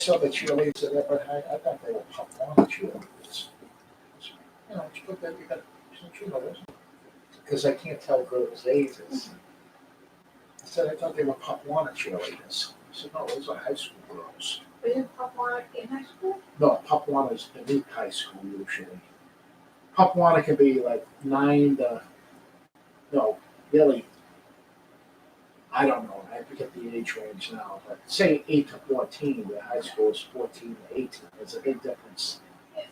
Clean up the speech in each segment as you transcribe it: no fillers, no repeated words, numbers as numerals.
saw the cheerleaders at Everett High. I thought they were Pop Warner cheerleaders. You know, you put that, you got some cheerleaders. Because I can't tell girls' ages. I said, I thought they were Pop Warner cheerleaders. I said, no, those are high school girls. Isn't Pop Warner in high school? No, Pop Warner's elite high school usually. Pop Warner can be like 9 to, no, really, I don't know, I forget the age range now, but say 8 to 14, where high school is 14 to 18. There's a big difference in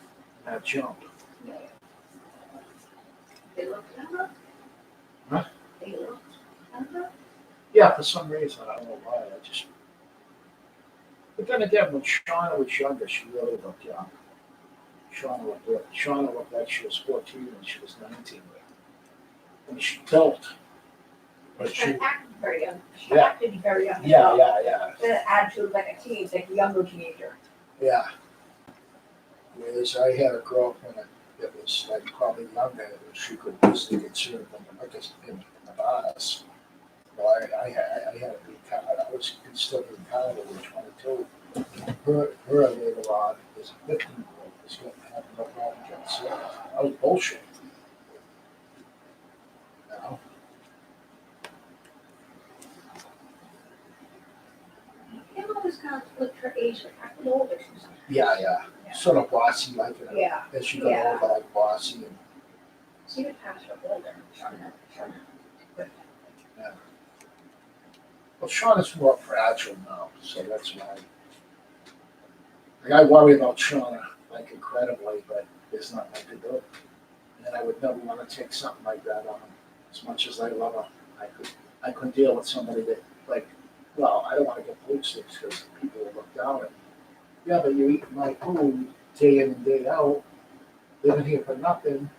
that jump. Yeah. They look younger? Huh? They look younger? Yeah, for some reason, I don't know why, I just. But then again, when Shauna was younger, she really looked young. Shauna looked like she was 14 when she was 19. And she built. But She acted very young. She Yeah. acted very young. Yeah. The attitude like a teen, like a younger teenager. Yeah. Whereas I had a girlfriend that was like probably younger, and she could easily get served in the bars. Well, I had to be kind of, I was still being kind of at 22. Her later on is a 15-year-old, was having no problem getting served. That was bullshit. You know? Kim always kind of looked her age, like acted older. She was Yeah. Sort of bossy, like, you know, Yeah. as she got older, like bossy. And, She would pass her older. Shauna. well, Shauna's more fragile now, so that's why. Like, I worry about Shauna, like, incredibly, but there's nothing I can do. And I would never want to take something like that on. As much as I love her, I couldn't deal with somebody that, like, well, I don't want to get food sticks because people will look down at me. Yeah, but you eat my food day in and day out, living here for nothing,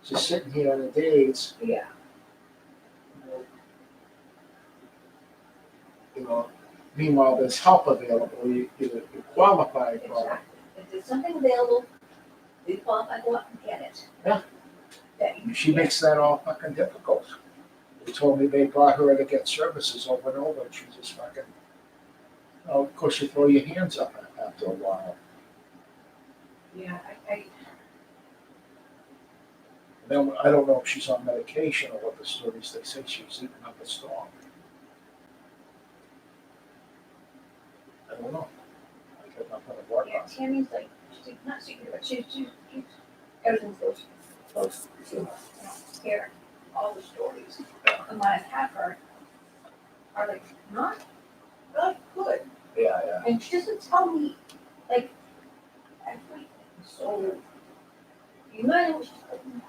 just sitting here on the days. Yeah. You know, meanwhile, there's help available. You qualify for it. Exactly. If there's something available, we qualify, go out and get it. Yeah. Yeah. She makes that all fucking difficult. They told me they brought her to get services over and over, and she just fucking. Oh, of course, you throw your hands up after a while. Yeah, Then I don't know if she's on medication or what the stories they say she's eating up a storm. I don't know. I got nothing to work yeah, on. Tammy's like, she's not secret, but she's everything's close to her. Hear all the stories. And when I've had her, are like, not good. Yeah. And she doesn't tell me, like, everything. So, you might know what she's talking about.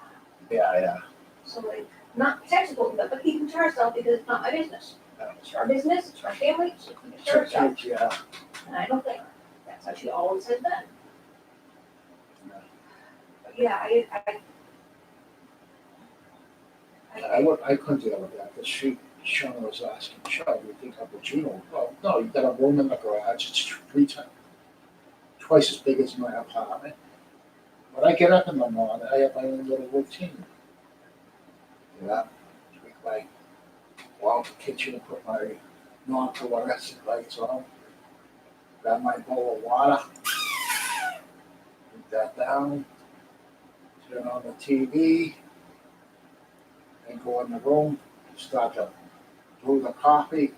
Yeah. So, like, not technical, but keeping to herself because it's not my business. It's her business, it's her family, so keep it to herself. Yeah. And I don't think that's how she always has been. But yeah, I couldn't deal with that because Shauna was asking, Shaw, you think I'm a Juno? Well, no, you got a room in the garage. It's twice as big as my apartment. When I get up in the morning, I have my own little routine. Get up, drink go out to the kitchen and put my non-fluorescent lights on. Grab my bowl of water. Put that down. Turn on the TV. And go in the room. Start to brew the coffee.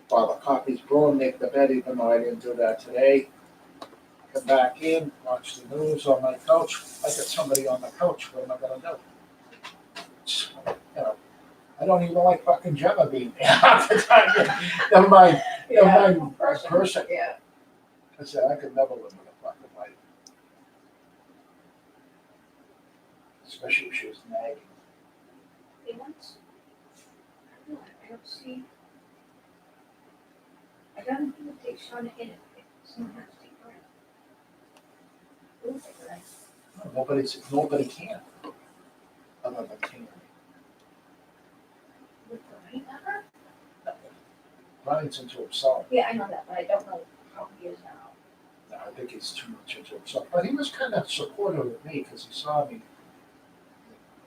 While the coffee's brewing, make the bed, even though I didn't do that today. Come back in, watch the news on my couch. I got somebody on the couch. What am I going to do? You know, I don't even like fucking Gemma being there half the time. Never mind person. Yeah. I said, I could never live with a fucking wife. Especially if she was nagging. I don't see. I don't think it takes Shauna in it. Someone has to take her in. Who's take her in? Nobody can. Other than Tina. With Brian ever? Brian's into himself. Yeah, I know that, but I don't know how he is now. I think he's too much into himself. But he was kind of supportive of me because he saw me.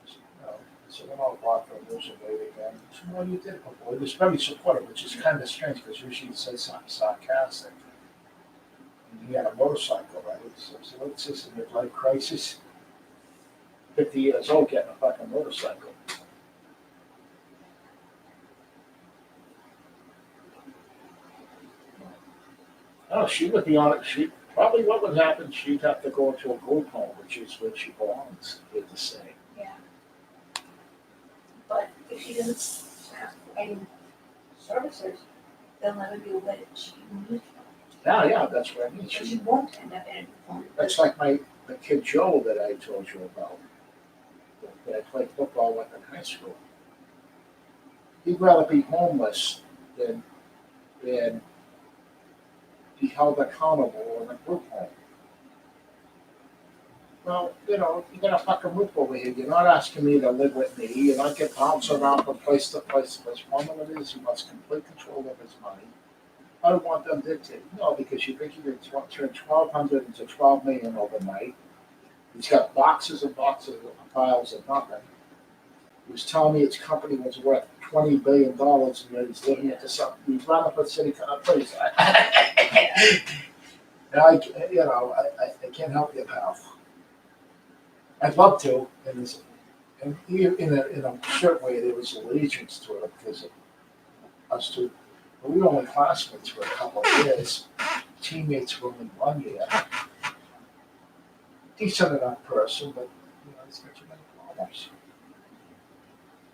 You know, I said, I'll walk for a losing weight again. He said, well, you did before. He was very supportive, which is kind of strange because usually he says something sarcastic. And he had a motorcycle, right? So I said, what's this, a midlife crisis? 50 years old getting a fucking motorcycle. Oh, she would be on it. She probably what would happen, she'd have to go to a group home, which is where she belongs, here to say. Yeah. But if she doesn't have any services, they'll never be aware that she needs them. Yeah, that's what I mean. So she won't end up in a home. That's like the kid Joe that I told you about, that I played football with in high school. He'd rather be homeless than be held accountable in a group home. Well, you got a fucking roof over here. You're not asking me to live with me. You're not get bounced around from place to place. But one of it is he wants complete control of his money. I don't want them dictated. No, because you think you can turn 1,200 into 12 million overnight. He's got boxes and boxes of piles of nothing. He was telling me his company was worth $20 billion and he's living into something. He's running for city place. And I can't help you, pal. I'd love to, and in a certain way, there was allegiance to it because of us two. But we were only classmates for a couple of years, teammates for only 1 year. Decent enough person, but he's got too many problems.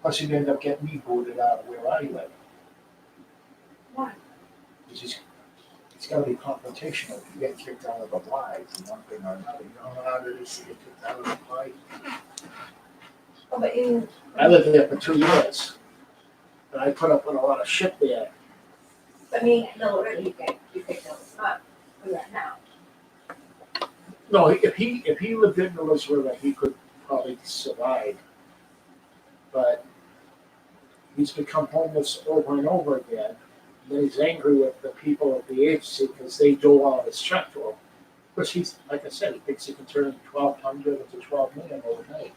Plus, he'd end up getting me booted out of where I live. Why? Because it's got to be confrontational. You get kicked out of the live from one thing or another. You know how it is to get kicked out of the live? Oh, but you. I lived there for 2 years. And I put up with a lot of shit there. I mean, no, already you picked up the spot for that now. No, if he lived in the River, he could probably survive. But he's become homeless over and over again. And then he's angry with the people at the agency because they do all this check to him. Because he's, like I said, he thinks he can turn 1,200 into 12 million overnight.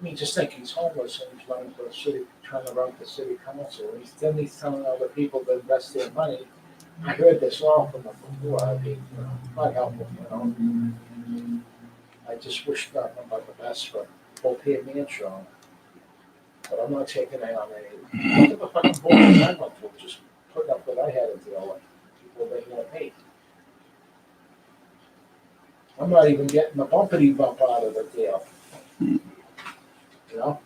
I mean, just think, he's homeless and he's running for the city, trying to run for city council. Then he's telling other people to invest their money. I heard this all from him before. I mean, not helpful, I just wish nothing but the best for both him and Sean. But I'm not taking it on any. Look at the fucking bullshit I went through, just putting up what I had to deal with. People they want me. I'm not even getting the bumpity bump out of the deal. You know?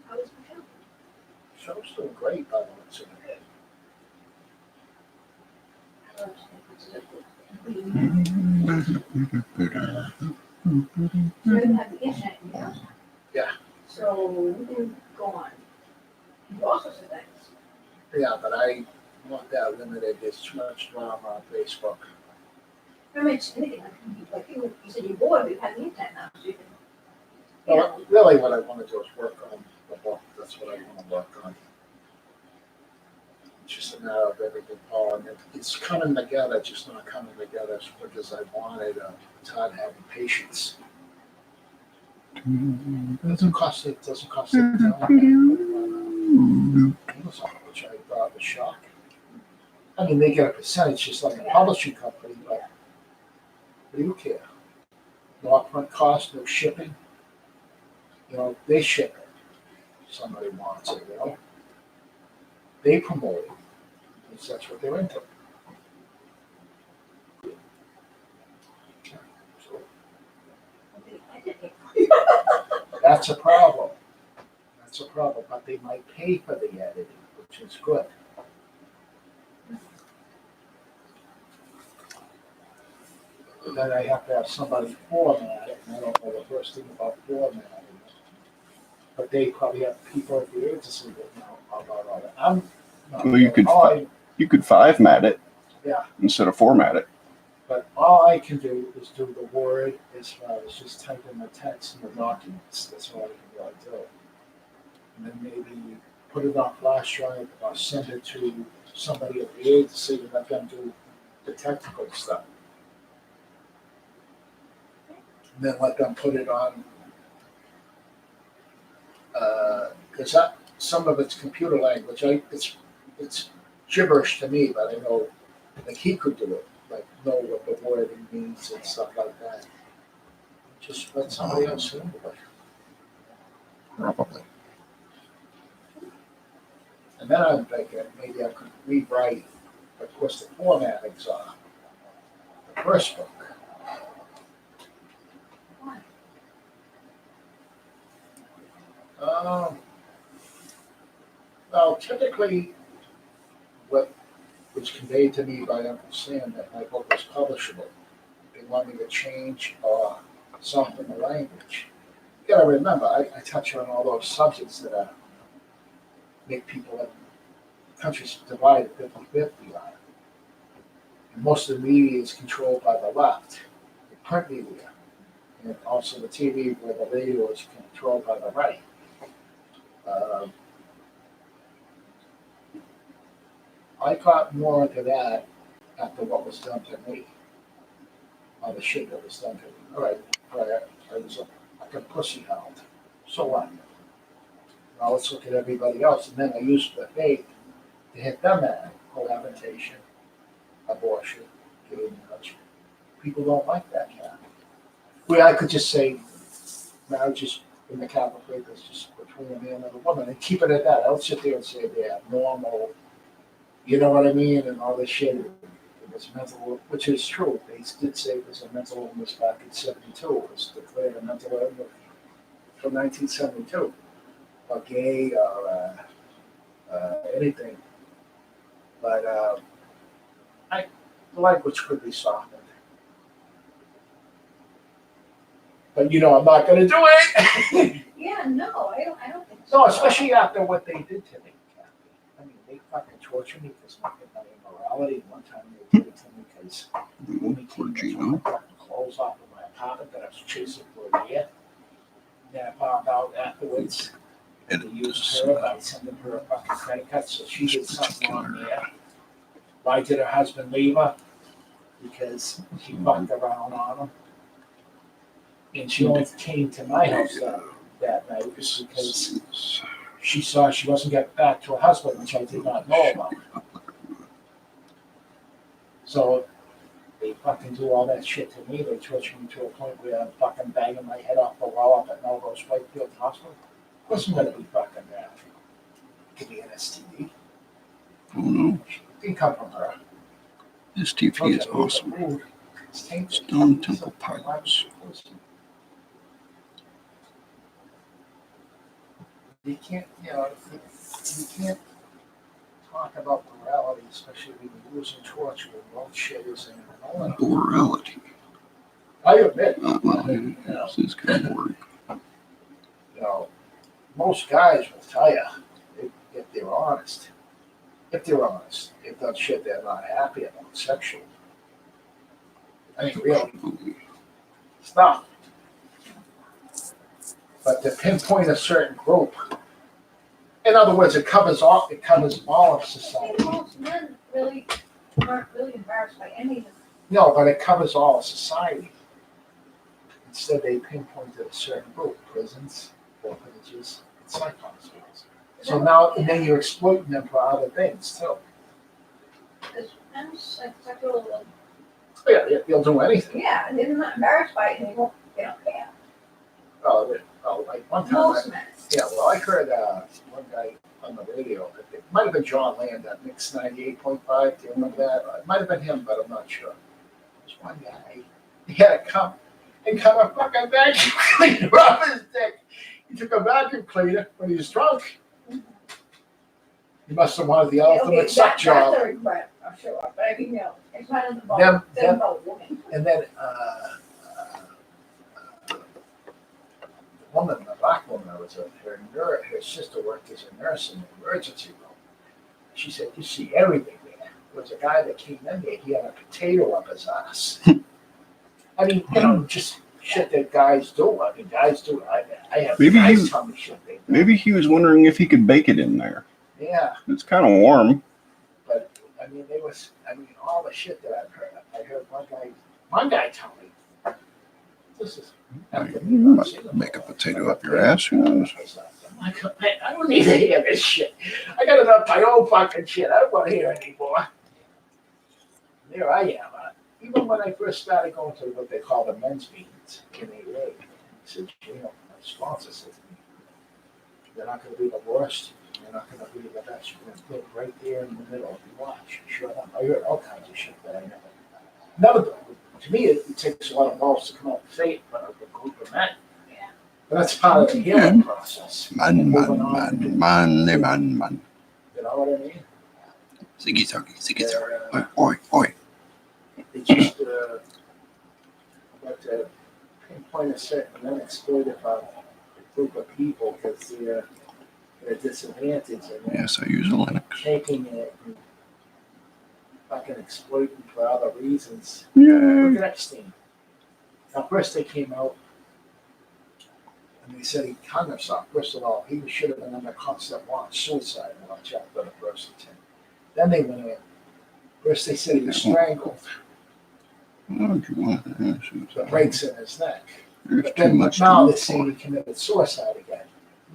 How was Michelle? Show's doing great, by the way. I don't So you have the internet in the house. Yeah. So you can go on. You also said that. Yeah, but I'm not that limited. There's too much drama on Facebook. I mean, it's anything. Like you said, you're bored, but you have the internet now, so you can. Well, really, what I want to do is work on the book. That's what I want to work on. It's just a matter of everything falling. It's coming together, just not coming together as quick as I wanted. It's hard having patience. It doesn't cost a dime. Which I thought was shocking. I mean, they get a percentage just like a publishing company, but what do you care? No upfront cost, no shipping. They ship it. Somebody wants it, They promote it. Because that's what they're into. So that's a problem. That's a problem. But they might pay for the editing, which is good. But then I have to have somebody format it, and I don't know the first thing about formatting it. But they probably have people at the agency that know about all that. Well, you could five-mat it instead of format it. But all I can do is do the word as far as just typing the text in the documents. That's all I can really do. And then maybe put it on flash drive or send it to somebody at the agency and let them do the technical stuff. And then let them put it on, because some of it's computer language. It's gibberish to me, but I know like he could do it, like know what the wording means and stuff like that. Just let somebody else handle it. Probably. And then I'm thinking maybe I could rewrite, of course, the formatting's off. The first book. Why? Well, typically, what was conveyed to me by Uncle Sam that my book was publishable. They want me to change or soften the language. You gotta remember, I touch on all those subjects that make people in countries divided 50-50 on. And most of the media is controlled by the left, the print media, and also the TV where the radio is controlled by the right. I caught more into that after what was done to me. All the shit that was done to me. All right, I was like a pussy hound. So what? Now let's look at everybody else. And then I used the faith to hit them at cohabitation, abortion, gay marriage. People don't like that cat. Where I could just say marriage is in the Catholic faith is just between a man and a woman and keep it at that. I don't sit there and say they're normal, you know what I mean, and all this shit. It was mental, which is true. They did say it was a mental illness back in '72. It was declared a mental illness from 1972. Or gay or anything. But the language could be softened. But you know, I'm not going to do it. Yeah, no, I don't think No, especially after what they did to me, Kathy. I mean, they fucking tortured me for something about immorality. One time they did it to me because the woman came and took my fucking clothes off of my apartment that I was chasing for a year. And then I found out afterwards that they used her by sending her a fucking credit card, so she did something wrong there. Why did her husband leave her? Because she fucked around on him. And she only came to my house that night because she saw she wasn't getting back to her husband, which I did not know about. So they fucking do all that shit to me. They torture me to a point where I'm fucking banging my head off the wall up at Melrose Whitefield Hospital. Of course I'm gonna be fucking there. Give me an STD. Oh no. It didn't come from her. This TV is awesome. Stone Temple Pilots. You can't, you know, you can't talk about morality, especially when you're losing torture and road shit is in an Morality. I admit, Well, this is kind of work. you know, most guys will tell you if they're honest. If they're honest, they've done shit they're not happy about sexually. I mean, really, stuff. But to pinpoint a certain group, in other words, it covers all of society. And most men really aren't really embarrassed by any of this. No, but it covers all of society. Instead, they pinpointed a certain group: prisons, orphanages, and psych hospitals. So now, and then you're exploiting them for other things too. Because men's like sexual, Yeah, they'll do anything. yeah, and they're not embarrassed by it, and they don't care. Like one time, Most men. I heard one guy on the radio. It might have been John Land at Mix 98.5. Do you remember that? It might have been him, but I'm not sure. There's one guy. He had to come a fucking vacuum cleaner off his dick. He took a vacuum cleaner when he was drunk. He must have wanted the ultimate suck job. That's a regret, I'm sure, but I mean, you know, it's kind of Them- about women. And then the woman, the black woman, her sister worked as a nurse in the emergency room. She said, "You see everything there." There was a guy that came in there. He had a potato up his ass. I mean, you know, just shit that guys do. I mean, guys do. I have Maybe guys tell me shit they do. Maybe he was wondering if he could bake it in there. Yeah, It's kind of warm. but I mean, all the shit that I've heard. I heard one guy tell me, this is. You might make a potato up your ass, who knows? I'm like, man, I don't need to hear this shit. I got enough of my own fucking shit. I don't want to hear anymore. There I am. Even when I first started going to what they call the men's meetings in AA, he said, my sponsor said to me, you're not going to be the worst. You're not going to be the best. You're going to live right there in the middle. You watch. Sure enough, I heard all kinds of shit that I never. To me, it takes a lot of balls to come out and say it, but a group of men. Yeah. But that's part of the healing process. Man. You know what I mean? Ziggy. They're, Oi. They just like to pinpoint a certain unexploited group of people because they're at a disadvantage and they're Yes, I use a Linux. taking it and fucking exploiting for other reasons. Yay. Look at Epstein. Now, first they came out and they said he hung himself. First of all, he should have been under constant watch, suicide watch after the first attempt. Then they went in. First they said he was strangled. What would you want? The breaks in his neck. There's But too then much now to they're saying he committed suicide again.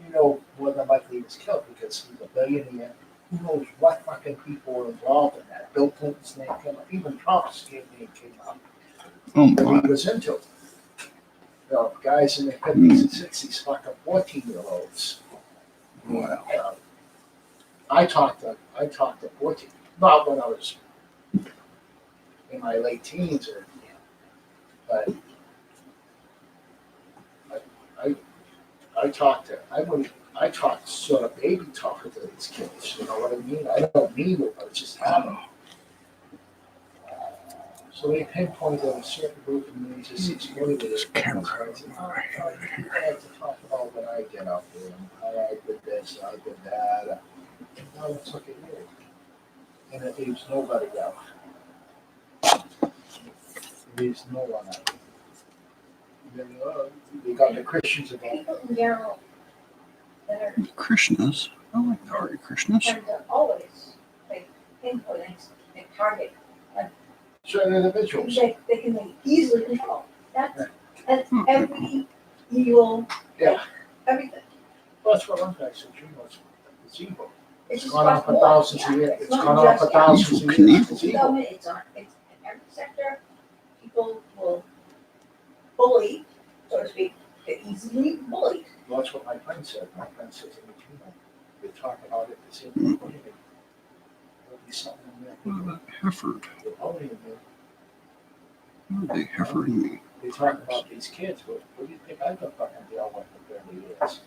You know, more than likely he was killed because he's a billionaire. Who knows what fucking people were involved in that? Bill Clinton's name came up. Even Trump's name came up. Oh That my. he was into. You know, guys in their 50s and 60s, fucking 14-year-olds. Wow. I talked to 14. Not when I was in my late teens or but I talk sort of baby talking to these kids, you know what I mean? I don't mean it, but it's just happening. So they pinpointed a certain group of me just exploited it. I had to talk about what I did out there and how I did this, I did that. And now let's look at you. And it leaves nobody out. It leaves no one out. Then, they got the Christians again. People in general that are Krishnas. I like the Hare Krishnas. tend to always pinpoint and target Certain individuals. they can easily control. That's every evil, Yeah. everything. Well, that's what one guy said, it's evil. It's It's just gone on across for the board. thousands of Yeah, years. it's It's not gone on for just thousands of Evil years. It's Knievel. evil. government, it's in every sector. People will bully, so to speak, get easily bullied. Well, that's what my friend said. My friend says, they talk about it, they say, there'll be something in there. What about Hefford? They're bullying me. What are they Hefferding me? They talk about these kids, but what do you think I've been fucking dealing with for 30 years?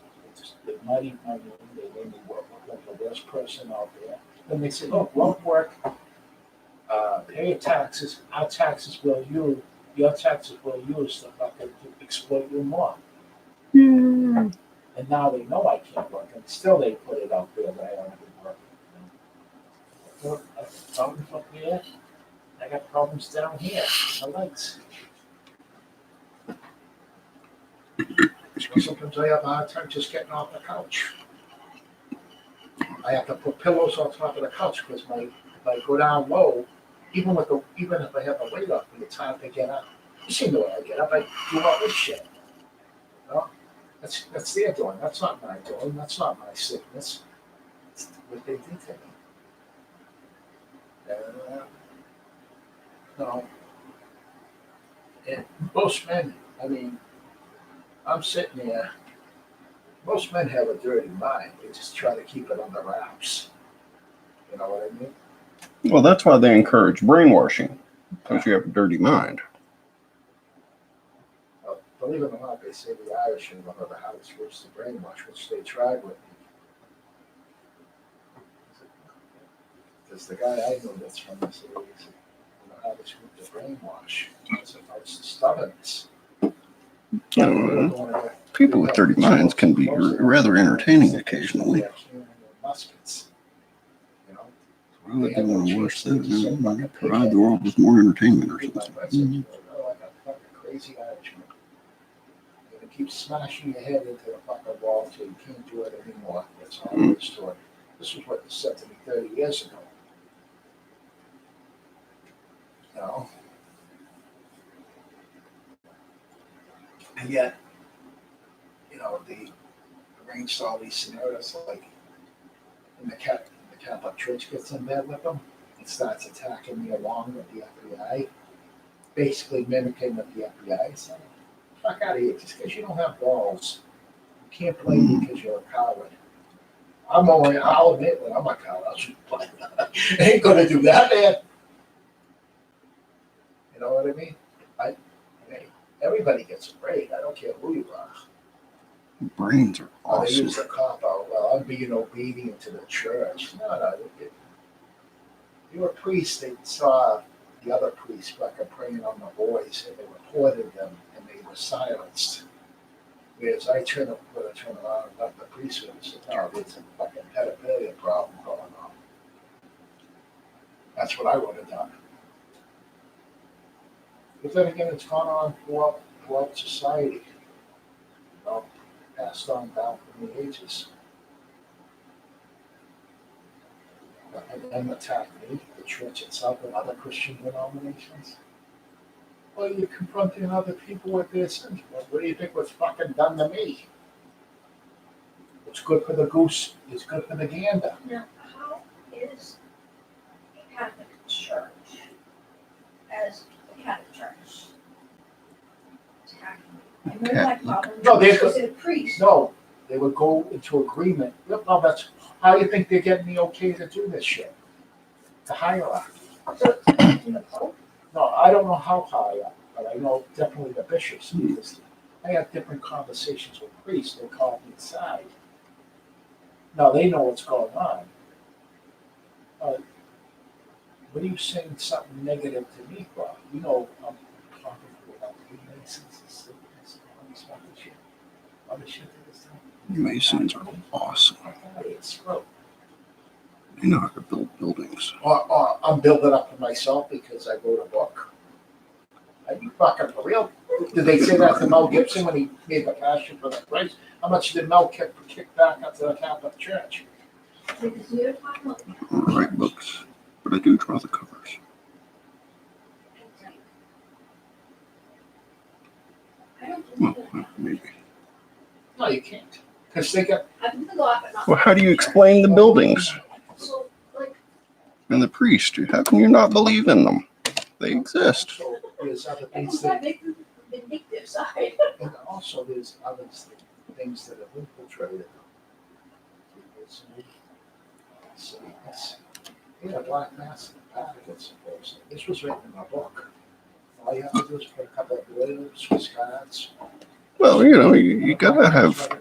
They muddy my name, they made me work like the worst person out there. Then they say, look, won't work, pay your taxes, our taxes will use, your taxes will use to fucking exploit you more. Yeah. And now they know I can't work, and still they put it out there that I don't can work. Look, I got problems up here, I got problems down here, the legs. Sometimes I have a hard time just getting off the couch. I have to put pillows on top of the couch because if I go down low, even if I have a weight up, it's hard to get up. You see the way I get up, I do all this shit. You know? That's their doing. That's not my doing. That's not my sickness. It's what they did to me. No. And most men, I mean, I'm sitting there. Most men have a dirty mind. They just try to keep it under wraps. You know what I mean? Well, that's why they encourage brainwashing, because you have a dirty mind. Believe it or not, they say the Irish are one of the hardest groups to brainwash, which they tried with me. Because the guy I know that's from this area is the hardest group to brainwash. It's about stubbornness. I don't know. People with dirty minds can be rather entertaining occasionally. Muskets, you know. Why would they want to watch that? Provide the world with more entertainment or something. Like a fucking crazy Irishman. You're gonna keep smashing your head into the fucking wall until you can't do it anymore. That's all there is to it. This was what you said to me 30 years ago. You know? And yet, you know, the arranged all these scenarios, like when the Catholic Church gets in bed with them and starts attacking me along with the FBI, basically mimicking what the FBI is saying. Fuck out of here, just because you don't have balls. You can't play because you're a coward. I'll admit that I'm a coward. I should play. I ain't gonna do that, man. You know what I mean? Hey, everybody gets afraid. I don't care who you are. Brains are Oh, they awesome. use the cop out. Well, I'm being obedient to the church. No. You're a priest. They saw the other priests fucking praying on the boys, and they reported them, and they were silenced. Whereas I would have turned around and left the priesthood and said, no, there's a fucking pedophilia problem going on. That's what I would have done. But then again, it's gone on throughout society. You know, passed on down from the ages. And then attack me, the church itself, and other Christian denominations. Well, you're confronting other people with their sins. Well, what do you think was fucking done to me? What's good for the goose is good for the gander. Now, how is the Catholic Church, as the Catholic Church, attacking you? And where's my problem? No, they- Is it a priest? No, they would go into agreement. No, that's how you think they're getting the okay to do this shit. The hierarchy. So it's in the Pope? No, I don't know how high up, but I know definitely the bishops. Because I have different conversations with priests. They call me aside. Now they know what's going on. What are you saying something negative to me for? You know, I'm talking about Freemasons and Satanists and all this fucking shit. All this shit to this time. Masons are awesome. It's rough. They know how to build buildings. Or I'm building up for myself because I wrote a book. Are you fucking for real? Did they say that to Mel Gibson when he made the Passion for the Christ? How much did Mel kick back up to the Catholic Church? Because you're talking about. I don't write books, but I do draw the covers. I don't Well, think that. maybe. No, you can't. Because they got. I think the law, but not. Well, how do you explain the buildings So, like, and the priest? How can you not believe in them? They exist. So there's other and things who's that that, big vindictive side? and also there's other things that have infiltrated them. So yes, he had a black mass in the Vatican, supposedly. This was written in my book. All you have to do is put a couple of blue Swiss cards. Well, you gotta have, for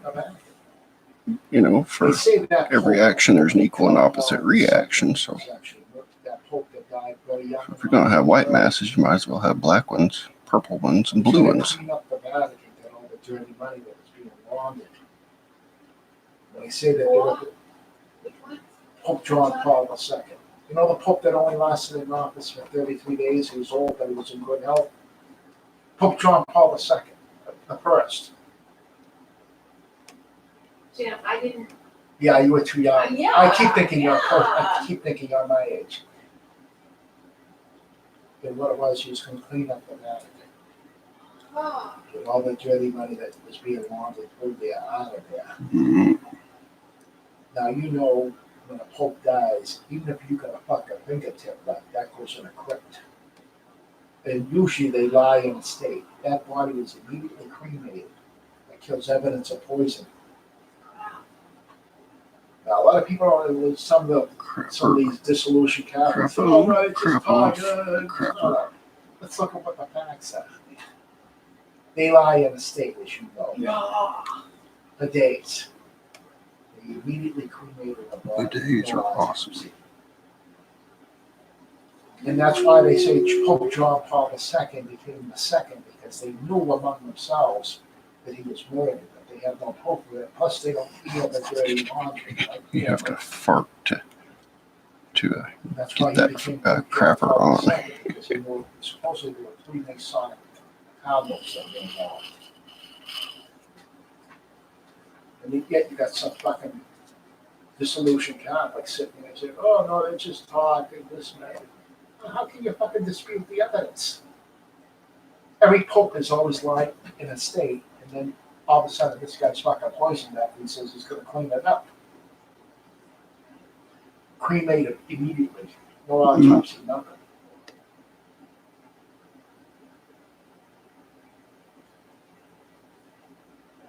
They say that every Pope- action, there's an equal and opposite reaction. So That Pope that died very young. if you're gonna have white masses, you might as well have black ones, purple ones, and blue ones. Clean up the Vatican, get all the dirty money that was being laundered. They say that they were Which one? Pope John Paul II. You know the Pope that only lasted in office for 33 days? He was old, but he was in good health. Pope John Paul II, the first. See, I didn't. Yeah, you were too young. Yeah, I keep thinking yeah. I keep thinking you're my age. And what it was, he was going to clean up the Vatican. Oh, With all the dirty money that was being laundered through there, out of there. Mhm. Now, you know, when a Pope dies, even if you got a fucking fingertip left, that goes in a crypt. And usually they lie in a state. That body is immediately cremated. That kills evidence of poison. Now, a lot of people are some of these disillusioned Catholics. Crap Oh, on, no, it's just crap off, talk. crap No. Let's look at what the facts are. They lie in a state, as you know, no. for days. They immediately cremated the body. The days are No awesome. autopsy. And that's why they say Pope John Paul II became the second, because they knew among themselves that he was murdered, that they have no hope for it. Plus, they don't feel the dirty laundry. You have to fart to That's get why he that became crapper Pope John Paul on. II, because he knew supposedly there were 3 Masonic convents that were involved. And yet you got some fucking disillusioned Catholic sitting there saying, oh no, they just talk and this and that. Well, how can you fucking dispute the evidence? Every pope has always lied in a state, and then all of a sudden this guy's fucking poisoned up. He says he's gonna clean it up. Cremate it immediately. No autopsy, nothing.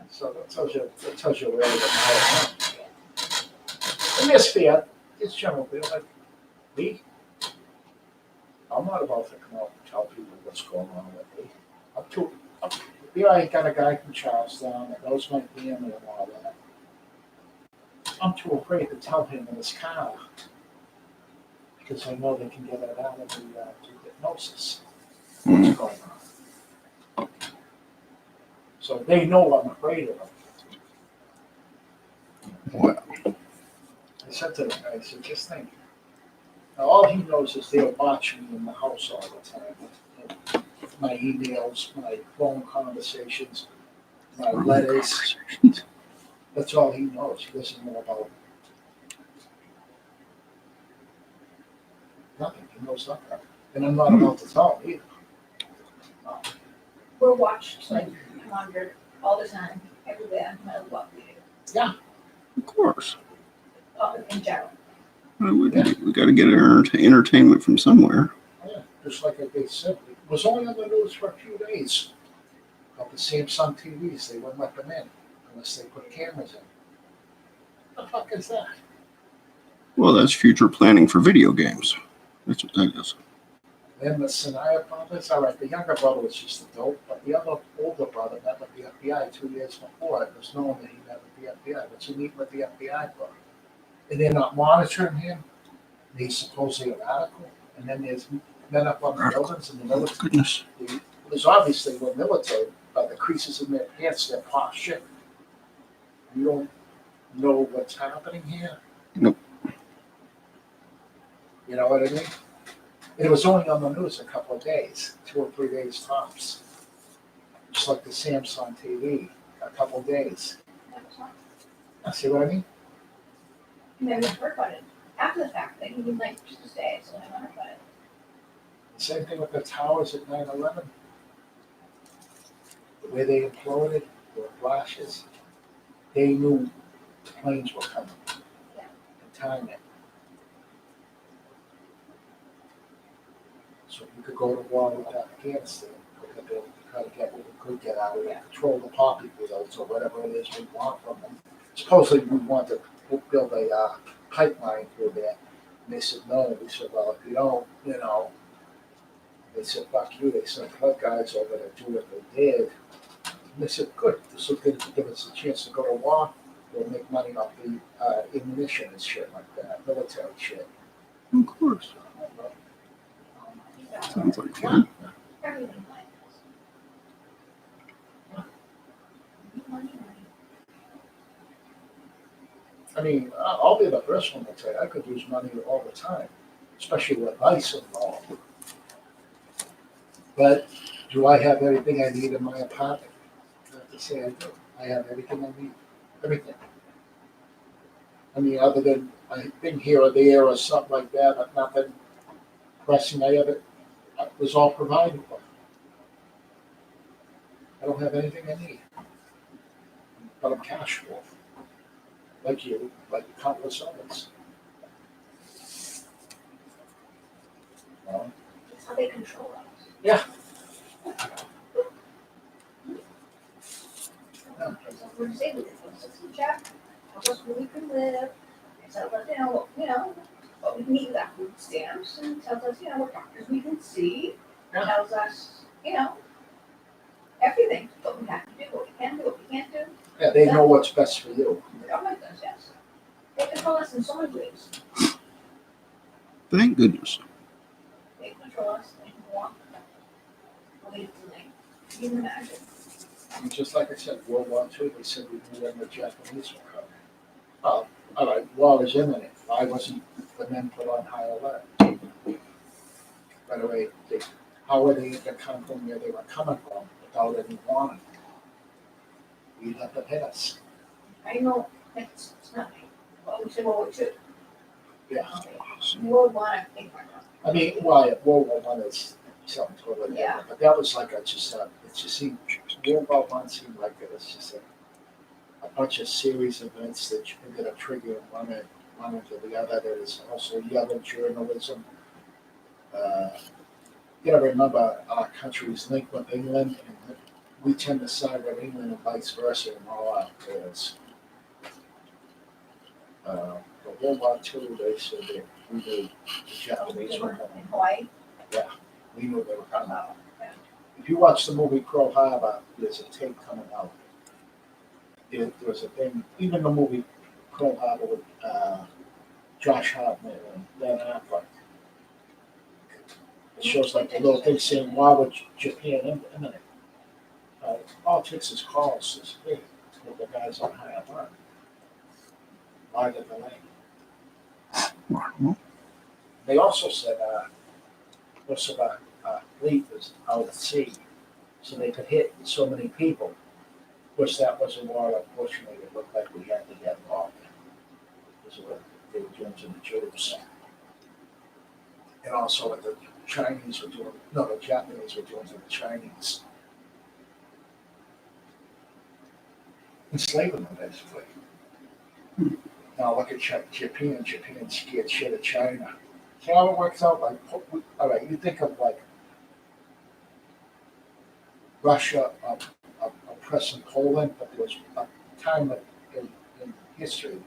So that tells you really the matter. And this fear, it's general fear, like me, I'm not about to come out and tell people what's going on with me. I got a guy from Charlestown that knows my family and all that. I'm too afraid to tell him in his car because I know they can get it out of the hypnosis. What's going on? So they know I'm afraid of them. Wow. I said to the guy, I said, just think. Now, all he knows is they're watching me in the house all the time. My emails, my phone conversations, my letters. That's all he knows. He doesn't know about nothing. He knows nothing. And I'm not about to tell him either. We're watched, like, monitored all the time, everywhere, no matter what we do, Of course. in general. We got to get our entertainment from somewhere. Yeah, just like they said, it was only on the news for a few days. About the Samsung TVs, they wouldn't let them in unless they put cameras in. What the fuck is that? Well, that's future planning for video games. That's what that is. Then the Sinaya brothers, all right, the younger brother was just a dope, but the other older brother met with the FBI 2 years before. It was known that he met with the FBI. What's he meet with the FBI for? And they're not monitoring him. He's supposedly a radical. And then there's men up on the buildings in the military. Goodness. There's obviously we're military, but the creases in their pants, they're posh shit. You don't know what's happening here. Nope. You know what I mean? It was only on the news a couple of days, 2 or 3 days tops. Just like the Samsung TV, a couple of days. I see what I mean? You never heard about it after the fact, they even like just to say, so I never heard about it. The same thing with the towers at 9/11. The way they imploded, the flashes, they knew the planes were coming. Yeah. And time it. So we could go to war with Afghanistan, we could build, try to get what we could get out of it, control the poppy fields or whatever it is we want from them. Supposedly we want to build a pipeline through there. And they said no. We said, well, if you don't, they said, fuck you. They sent our guys over to do what they did. And they said, good, this will give us a chance to go to war. We'll make money off the ammunition and shit like that, military shit. Of course. Sounds like fun. Everything like this. Money. I mean, I'll be the first one to tell you, I could use money all the time, especially with ice involved. But do I have everything I need in my apartment? I have to say I do. I have everything I need, everything. I mean, other than I've been here or there or something like that, but nothing pressing. It was all provided for. I don't have anything I need, but I'm cash poor. Like you, like countless others. That's how they control us. Yeah. We're disabled, it's a system check, tells us where we can live, it tells us, what we can eat with our food stamps, and tells us, what doctors we can see, Yeah. tells us, everything, what we have to do, what we can do, what we can't do. Yeah, they know what's best for you. The government does, yes. They control us in so many ways. Thank goodness. They control us, they can walk. You can imagine. And just like I said, World War II, they said we knew when the Japanese were coming. Well, all right, war is imminent. Why wasn't the men put on high alert? By the way, how were they to come from where they were coming from without any warning? We let them hit us. I know, it's not me. Well, we said World War II. Yeah. World War I think right now. I mean, well, World War I is something totally different, Yeah. but that was like it's just seemed, World War One seemed like it was just a bunch of series of events that ended up triggering one into the other. There was also yellow journalism. Uh, you gotta remember our country's linked with England, and we tend to side with England and vice versa in all our affairs. But World War II, they said that we knew the Japanese They were were coming. in Hawaii. We knew they were coming. Oh, yeah. If you watch the movie Pearl Harbor, there's a tape coming out. There was a thing, even the movie Pearl Harbor with Josh Hartnett and Ben Affleck. It shows like the little thing saying, why would Japan imminent? All it takes is calls, says, hey, with the guys on high alert. Why the delay? Well, They also said most of our fleet was out at sea, so they could hit so many people. Of course, that was a war, unfortunately, it looked like we had to get involved in. Because of what they were doing to the Jews. And also what the Chinese were doing, no, the Japanese were doing to the Chinese. Enslaving them, basically. Now look at Japan. Japan scared shit of China. So how it works out, like, all right, you think of like Russia oppressing Poland, but there was a time in history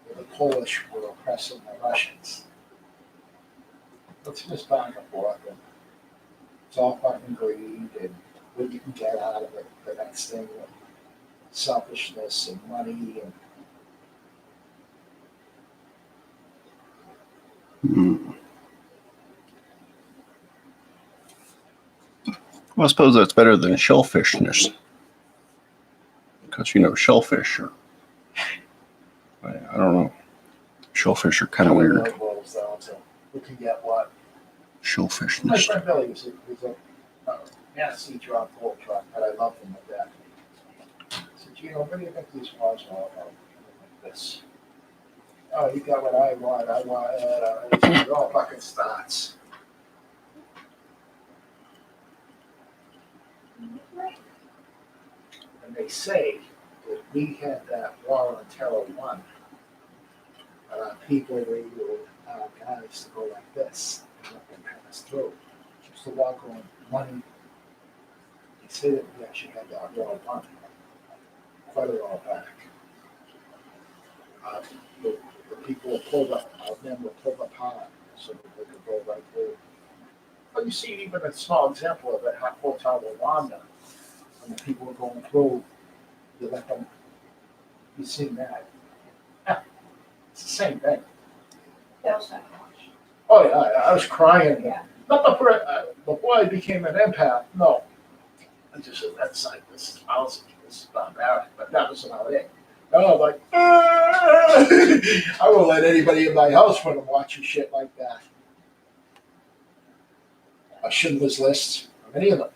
where the Polish were oppressing the Russians. It's just back and forth, and it's all fucking greed and what you can get out of it, the next thing, and selfishness and money and well, I suppose that's better than shellfishness. Because, shellfish are, I don't know. Shellfish are kind of weird. It boils down to who can get what. My Shellfishness. friend Billy was a nasty drunk, old drunk, but I loved him with that. I said, what do you think these laws are all about? Like this. Oh, you got what I want. I want it all fucking starts. And they say that we had that war on terror won, but our people radioed our guys to go like this and let them pass through. Just to walk on money. They say that we actually had that war won quite a while back. The people were pulled up, our men were pulled apart so that they could go right through. But you see even a small example of it, Hotel Rwanda, when the people were going through, you let them, you see that. Yeah, it's the same thing. That was not much. Oh yeah, I was crying. Yeah. Not before I became an empath, no. I just said, that's like, this is lousy, this is barbaric, but that was about it. And I was like, I won't let anybody in my house when I'm watching shit like that. A Schindler's List, any of them.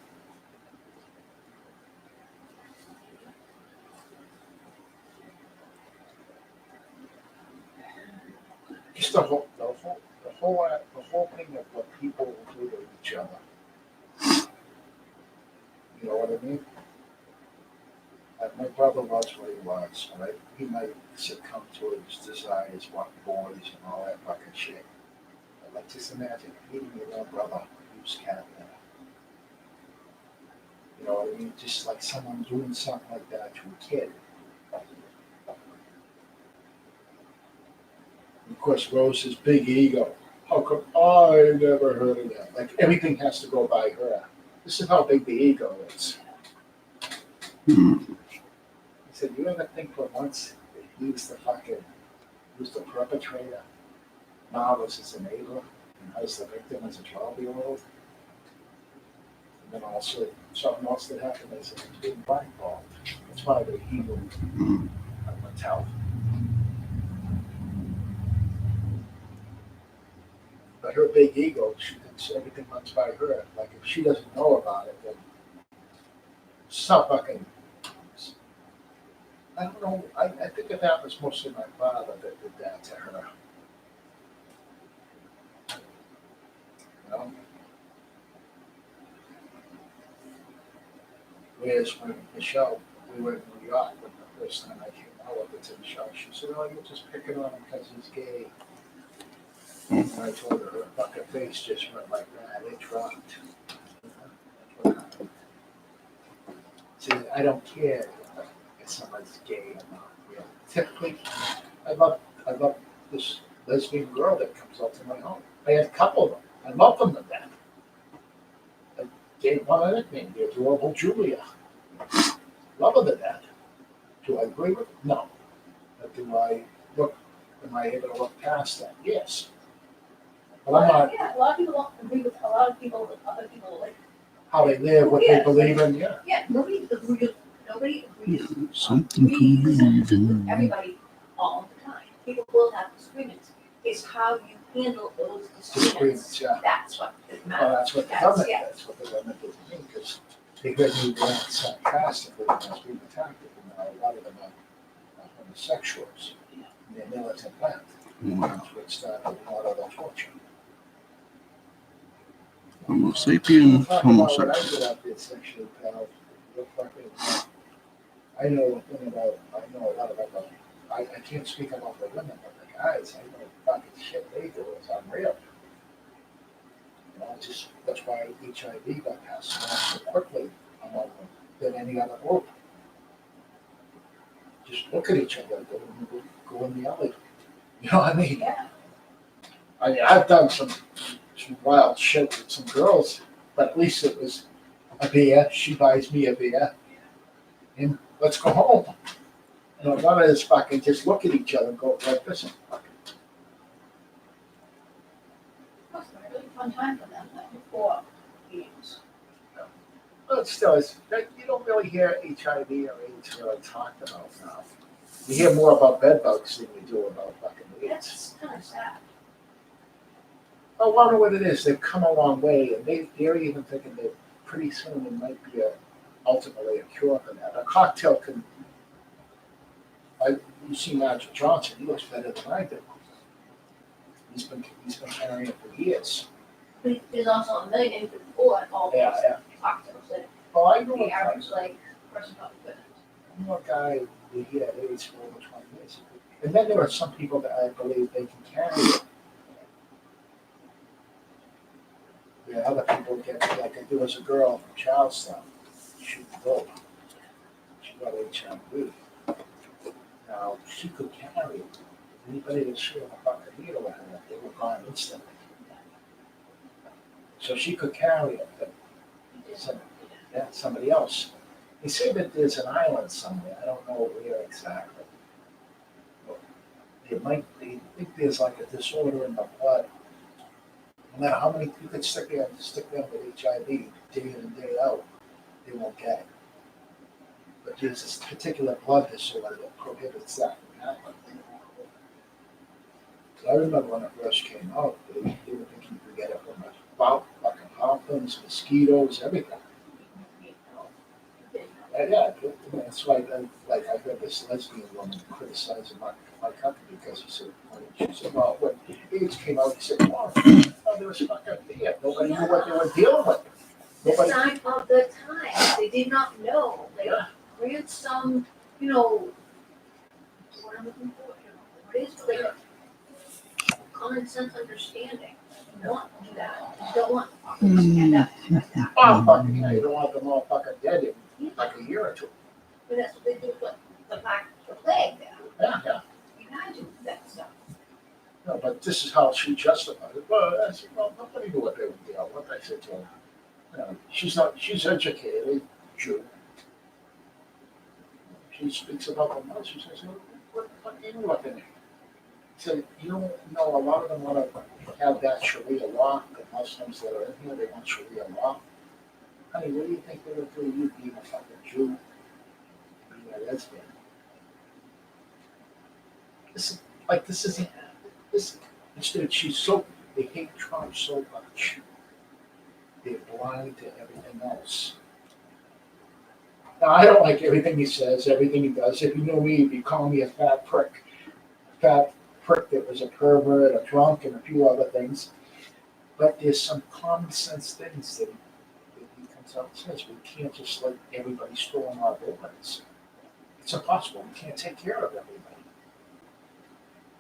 Just the whole thing of what people will do to each other. You know what I mean? My brother was what he was, right? He might succumb to his desires, want boys and all that fucking shit. But like, just imagine hating your own brother who's cat there. You know what I mean? Just like someone doing something like that to a kid. Of course, Rose's big ego. How come I never heard of that? Like everything has to go by her. This is how big the ego is. He said, "You ever think for once that he was the perpetrator? Ma was his enabler, and I was the victim as a 12-year-old. And then also something else that happened is he was being blackballed. That's why the evil mentality. But her big ego, she thinks everything runs by her. Like if she doesn't know about it, then some fucking. I don't know. I think that was mostly my father that did that to her. You know? Whereas when Michelle, we were in New York, when the first time I came out with it to Michelle, she said, "Oh, you're just picking on him because he's gay." And I told her, her fucking face just went like that. It dropped. That's what happened. See, I don't care if someone's gay or not. You know, typically, I love this lesbian girl that comes out to my home. I had a couple of them. I love them to death. I gave one a nickname, the adorable Julia. Love her to death. Do I agree with it? No. But do I look? Am I able to look past that? Yes. But I'm not Yeah, a lot of people don't agree with a lot of people, with other people, like, how they live, what they believe in. Yeah. yeah, nobody agrees Something to believe in. with everybody all the time. People will have disagreements. It's how you handle those disagreements. Disagreements, yeah. That's what matters. Well, that's what the government, that's what the government did to me, because they got me going sarcastically when I was being attacked, and a lot of them are homosexuals, and they're militant left, which started a lot of the torture. Homo sapien, Talk Homo about what I sapien. did out there sexually, pal. You're fucking- I know a thing about, I know a lot about them. I can't speak about the women, but the guys, I know fucking shit they do is unreal. You know, just, that's why HIV got passed around so quickly among them than any other group. Just look at each other, go in the alley. You know what I mean? Yeah. I've done some wild shit with some girls, but at least it was a beer. She buys me a beer, and let's go home. You know, none of this fucking just look at each other and go like this. And fucking, Must have been a really fun time for them, though, before games. but still, you don't really hear HIV or AIDS really talked about now. You hear more about bed bugs than you do about fucking AIDS. That's kind of sad. I wonder what it is. They've come a long way, and they're even thinking that pretty soon it might be ultimately a cure for that. A cocktail can. You see Magic Johnson. He looks better than I do. He's been carrying it for years. There's also a million before all those Yeah. cocktails that Oh, I know the average, like, person probably couldn't. I know a guy that he had AIDS for over 20 years. And then there are some people that I believe they can carry it. Yeah, other people get, like, there was a girl from Charlestown. She was dope. She got HIV. Now, she could carry it. Anybody that showed a fucking needle with her, they were gone instantly. So she could carry it, but somebody else. They say that there's an island somewhere. I don't know where exactly. But they think there's like a disorder in the blood. No matter how many you could stick them with HIV day in and day out, they won't get it. But there's this particular blood disorder that prohibits that from happening. I remember when it first came out, they were thinking you could get it from fucking dolphins, mosquitoes, everything. Yeah, that's why I heard this lesbian woman criticizing my company because she said, well, when AIDS came out, he said, oh, there was fucking fear. Nobody knew what they were dealing with. The Nobody, sign of the times. They did not know. They grant some, what I'm looking for, what is like common sense understanding. You don't want to do that. You don't want to stand up like that. oh, fucking, you don't want them all fucking dead in like a year or two. But that's what they do with the plague there. Yeah. Imagine that stuff. No, but this is how she justified it. Well, I said, well, nobody knew what they were dealing with. I said to her, she's educated, Jew. She speaks about the Muslims. She says, what the fuck are you looking at? So you don't know, a lot of them want to have that Sharia law, the Muslims that are in here, they want Sharia law. Honey, what do you think they're going to do you being a fucking Jew, being a lesbian? Instead, they hate Trump so much. They're blind to everything else. Now, I don't like everything he says, everything he does. If you knew me, you'd be calling me a fat prick. A fat prick that was a pervert, a drunk, and a few other things. But there's some common sense things that he comes That's how it says. We can't just let everybody storm our buildings. It's impossible. We can't take care of everybody.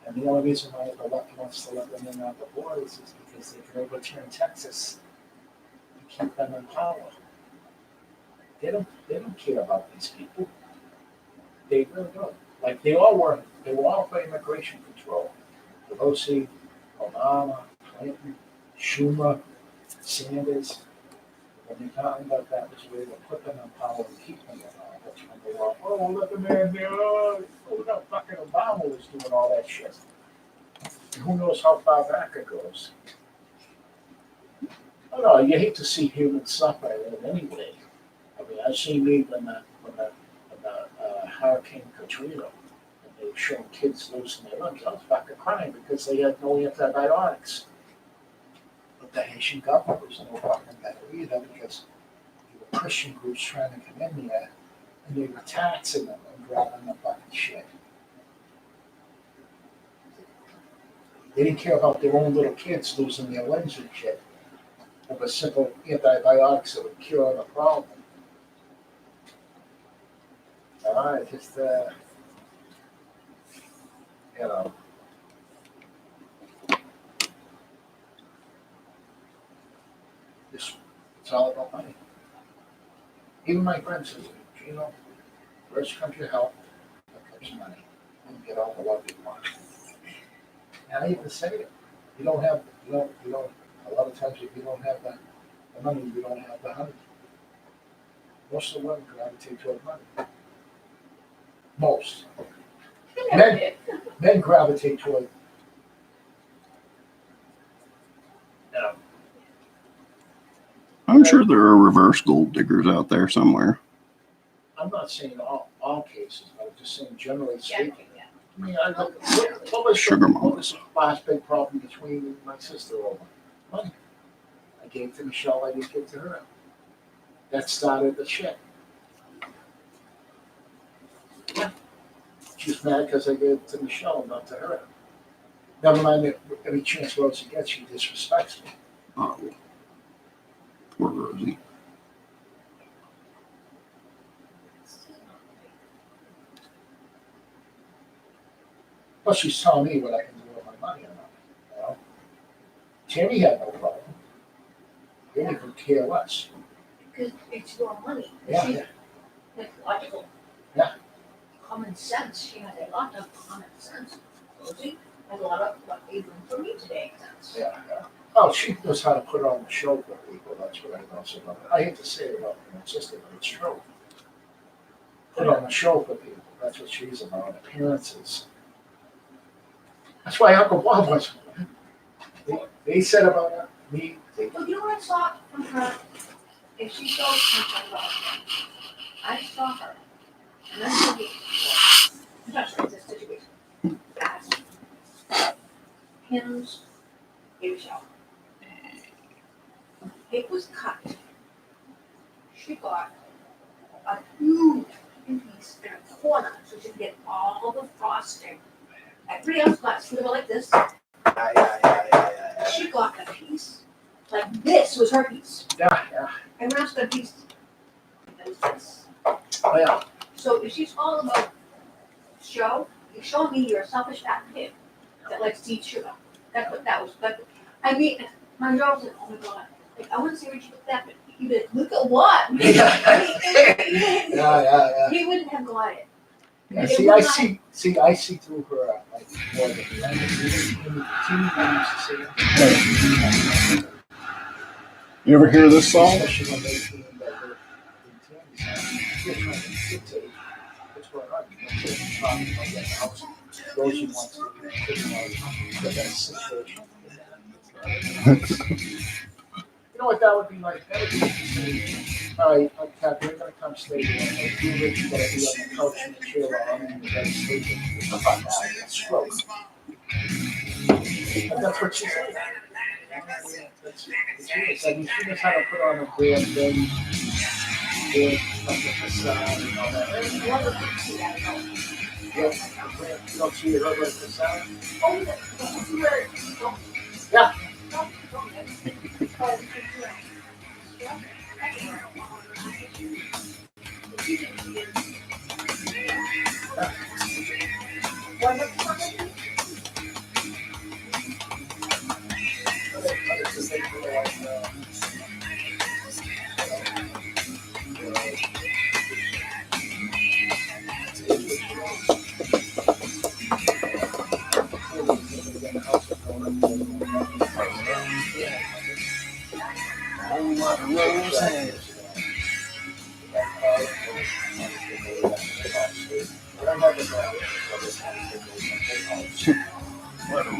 And the only reason why the left wants to let them in on the borders is because they can overturn Texas and keep them in power. They don't care about these people. They really don't. Like they were all for immigration control. Pelosi, Obama, Clinton, Schumer, Sanders. When they talking about that was a way to put them in power and keep them in power. That's when they were, oh, let the man there. Oh, no, fucking Obama was doing all that shit. And who knows how far back it goes. Oh no, you hate to see humans suffer in any way. I mean, I've seen me when the Hurricane Katrina, and they were showing kids losing their limbs. I was fucking crying because they had no antibiotics. But the Haitian government was no fucking better either because there were Christian groups trying to come in there and they were taxing them and grabbing the fucking shit. They didn't care about their own little kids losing their limbs and shit. Over simple antibiotics that would cure the problem. Just, you know. It's all about money. Even my friend says, you know, first comes your health, then comes money. And you get all the love you want. And I even say it. You don't, a lot of times if you don't have the money, you don't have the honey. Most of the women gravitate toward money. Most. Men gravitate toward, you know, I'm sure there are reverse gold diggers out there somewhere. I'm not saying all cases, but I'm just saying generally speaking. Yeah. I mean, I look, what was Sugar mama. what was the last big problem between me and my sister over? Money. I gave to Michelle, I didn't give to her. That started the shit. Yeah. She's mad because I gave it to Michelle, not to her. Never mind that every chance Rosie gets, she disrespects me. Oh, poor Rosie. Plus, she's telling me what I can do with my money or not. You know? Tammy had no problem. They didn't even care less. Because it's your money. Yeah, She's yeah. like logical. Yeah. Common sense. She has a lot of common sense. Rosie has a lot of what even for me today sense. Yeah, yeah. Oh, she knows how to put on the show for people. That's what I know about it. I hate to say it about my sister, but it's true. Put on the show for people. That's what she's about. Appearances. That's why Uncle Bob was. They said about me. Well, you know what I saw from her? If she shows something about her, I saw her. And then I'm not sure it's a situation. Fast. Hymns, baby shower. It was cut. She got a huge piece in a corner so she could get all the frosting. Everybody else got sliver like this. She got a piece like this was her piece. Yeah, yeah. Everyone else got a piece that was this. Oh, yeah. So if she's all about show, you're showing me you're a selfish fat kid that likes to eat sugar. That's what that was. I mean, my daughter was like, oh my god, like I want to see where she put that, but you'd be like, look at what? Yeah. He wouldn't have got it. Yeah, It see, would I not- see through her like more than the You ever hear this song? especially when they came back with the trying to dictate what's going on. Talking about that house. Rosie wants to get that situation. You know what that would be like? That would be interesting. All right, Kathy, you're gonna come stay here. You're rich, you're gonna be on the couch in the chair while I'm in the bed sleeping. How about that? Stroke. But that's what she said. That's serious. I mean, she knows how to put on a grand thing, good, fucking facade and all that. There's one of them see that at all. Yeah, you don't see her like facade? Oh, that's where don't. Yeah. Don't. Oh, it's yeah. Whole lot of roses. What a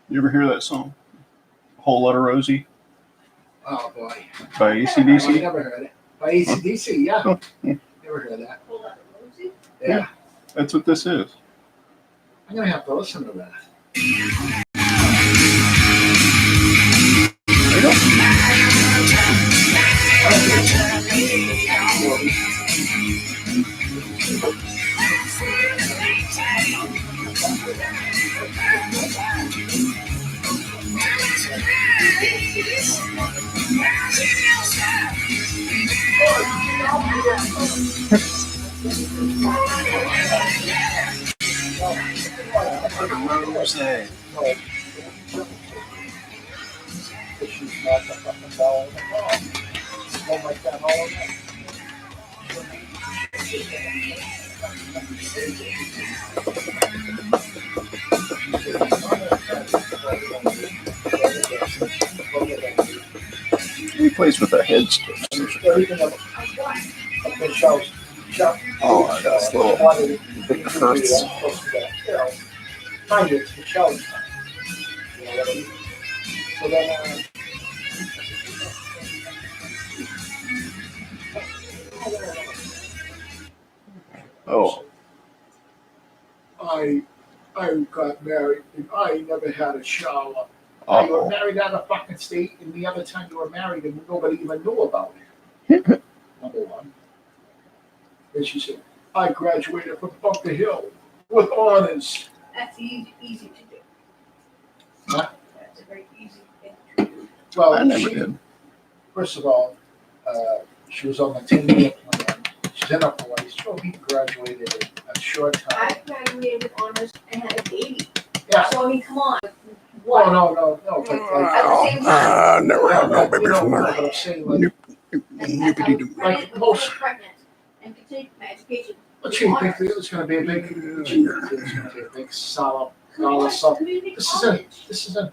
You ever hear that song? Whole Lot of Rosie Oh, boy. by I AC/DC? never heard it. By AC/DC, yeah. Never heard that. Hold on, Rosie. Yeah. That's what this is. I'm going to have to listen to that. There you go. Rose. She's not the fucking bell in the ball. Go like that all night. He plays with a head stick. Everything of the shows. Oh, I got a little big hurts. Kind of, it's the shows. You know what I mean? So then, Oh, I got married and I never had a shower. You were oh. married out of fucking state, and the other time you were married and nobody even knew about it. Number one. And she said, I graduated from Bunker Hill with honors. That's easy to do. Huh? That's a very easy thing to do. Well, I never she, did. first of all, she was on the 10-year plan. She's in her 40s. She'll be graduated in a short time. I graduated with honors and had a baby. Yeah. So I mean, come on. Oh, What? no. But At the same time. Never had no baby you know, from but her. I'm saying, like, Nippity-doo. Like most- pregnant and continue my education. what she think it's going to be a big, she thinks it's going to be a big solid dollar something. Community This college. isn't